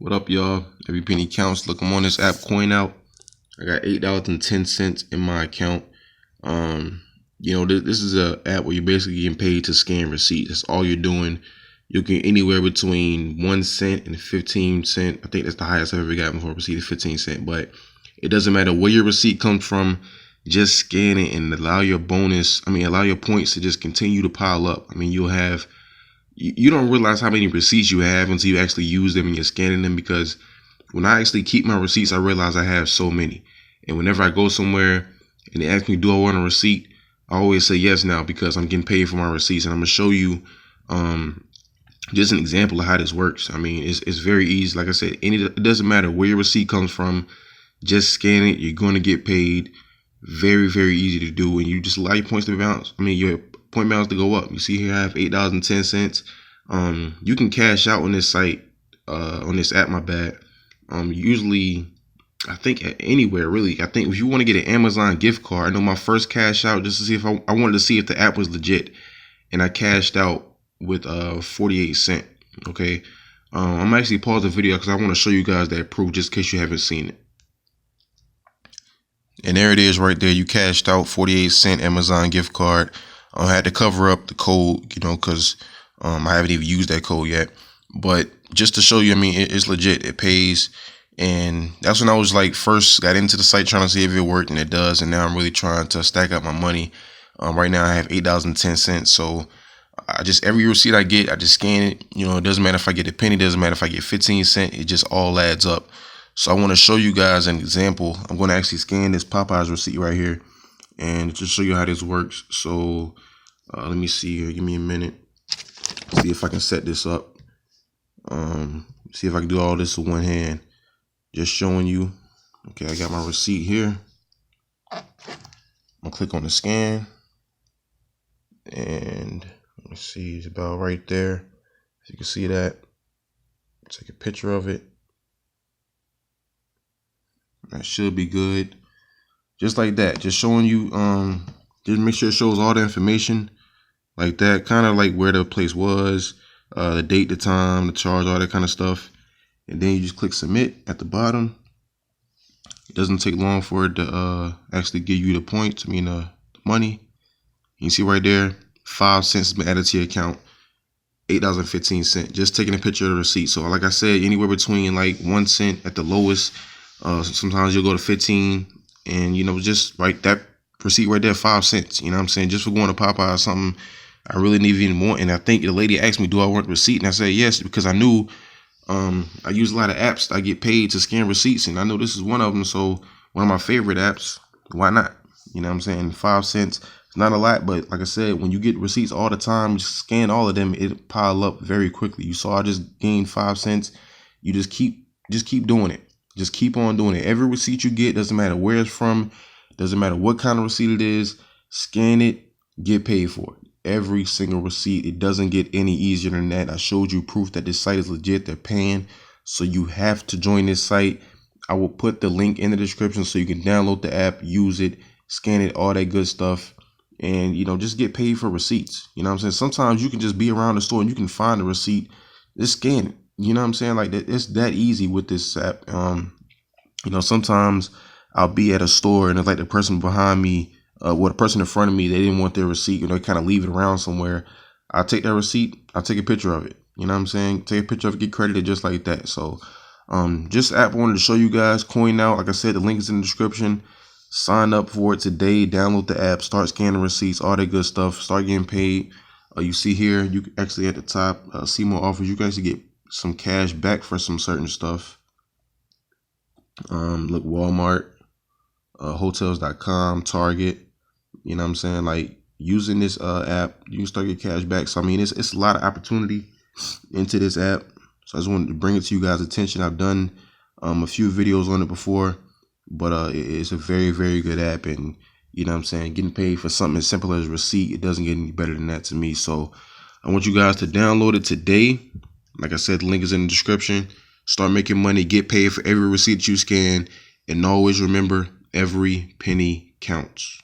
What up, y'all? Every penny counts. Look, I'm on this app Coinout. I got $8.10 in my account. This is a app where you're basically getting paid to scan receipts. That's all you're doing. You can anywhere between 1 cent and 15 cents. I think that's the highest I've ever gotten for a receipt, is 15 cents. But it doesn't matter where your receipt comes from. Just scan it and allow your points to just continue to pile up. You don't realize how many receipts you have until you actually use them and you're scanning them, because when I actually keep my receipts, I realize I have so many. And whenever I go somewhere and they ask me, do I want a receipt? I always say yes now, because I'm getting paid for my receipts. And I'm going to show you just an example of how this works. It's very easy. Like I said, it doesn't matter where your receipt comes from. Just scan it. You're going to get paid. Very, very easy to do. And you just allow your points to bounce. Your point balance to go up. You see here I have $8.10. You can cash out on this site, on this app, my bad. Usually I think anywhere really. I think if you want to get an Amazon gift card, I know my first cash out, just to see if I wanted to see if the app was legit, and I cashed out with 48 cents. Okay. I'm actually pause the video because I want to show you guys that proof, just in case you haven't seen it. And there it is right there. You cashed out 48 cent Amazon gift card. I had to cover up the code, because I haven't even used that code yet. But just to show you, it's legit. It pays. And that's when I was first got into the site trying to see if it worked, and it does. And now I'm really trying to stack up my money. Right now I have $8.10. So every receipt I get, I just scan it. It doesn't matter if I get a penny, it doesn't matter if I get 15 cents. It just all adds up. So I want to show you guys an example. I'm going to actually scan this Popeyes receipt right here and just show you how this works. So let me see here. Give me a minute. See if I can set this up. See if I can do all this with one hand. Just showing you. Okay, I got my receipt here. I'm gonna click on the scan, and let me see, it's about right there. If you can see that, take a picture of it. That should be good. Just like that. Just showing you. Just make sure it shows all the information like that, kind of like where the place was, the date, the time, the charge, all that kind of stuff. And then you just click submit at the bottom. It doesn't take long for it to actually give you the points, the money. You can see right there, 5 cents has been added to your account, $8.15. Just taking a picture of the receipt. So like I said, anywhere between 1 cent at the lowest. Sometimes you'll go to 15, and just right, that receipt right there, 5 cents. Just for going to Popeye or something I really didn't even want. And I think the lady asked me, do I want the receipt? And I said yes, because I knew I use a lot of apps. I get paid to scan receipts, and I know this is one of them. So one of my favorite apps. Why not? 5 cents. It's not a lot, but like I said, when you get receipts all the time, just scan all of them, it pile up very quickly. You saw I just gained 5 cents. You just keep doing it. Just keep on doing it. Every receipt you get, doesn't matter where it's from, doesn't matter what kind of receipt it is, scan it, get paid for it. Every single receipt. It doesn't get any easier than that. I showed you proof that this site is legit. They're paying. So you have to join this site. I will put the link in the description so you can download the app, use it, scan it, all that good stuff. And, just get paid for receipts. Sometimes you can just be around the store and you can find a receipt, just scan it. It's that easy with this app. Sometimes I'll be at a store and it's like the person behind me, the person in front of me, they didn't want their receipt, they kind of leave it around somewhere. I'll take that receipt, I'll take a picture of it. Take a picture of it, get credited just like that. So just app I wanted to show you guys. Coinout, like I said, the link is in the description. Sign up for it today, download the app, start scanning receipts, all that good stuff, start getting paid. You see here, you actually at the top, see more offers. You can actually get some cash back for some certain stuff. Look, Walmart, hotels.com, Target. Using this app, you can start your cash back. So it's a lot of opportunity into this app. So I just wanted to bring it to you guys' attention. I've done a few videos on it before, but it's a very, very good app. And getting paid for something as simple as a receipt, it doesn't get any better than that to me. So I want you guys to download it today. Like I said, the link is in the description. Start making money, get paid for every receipt you scan, and always remember, every penny counts.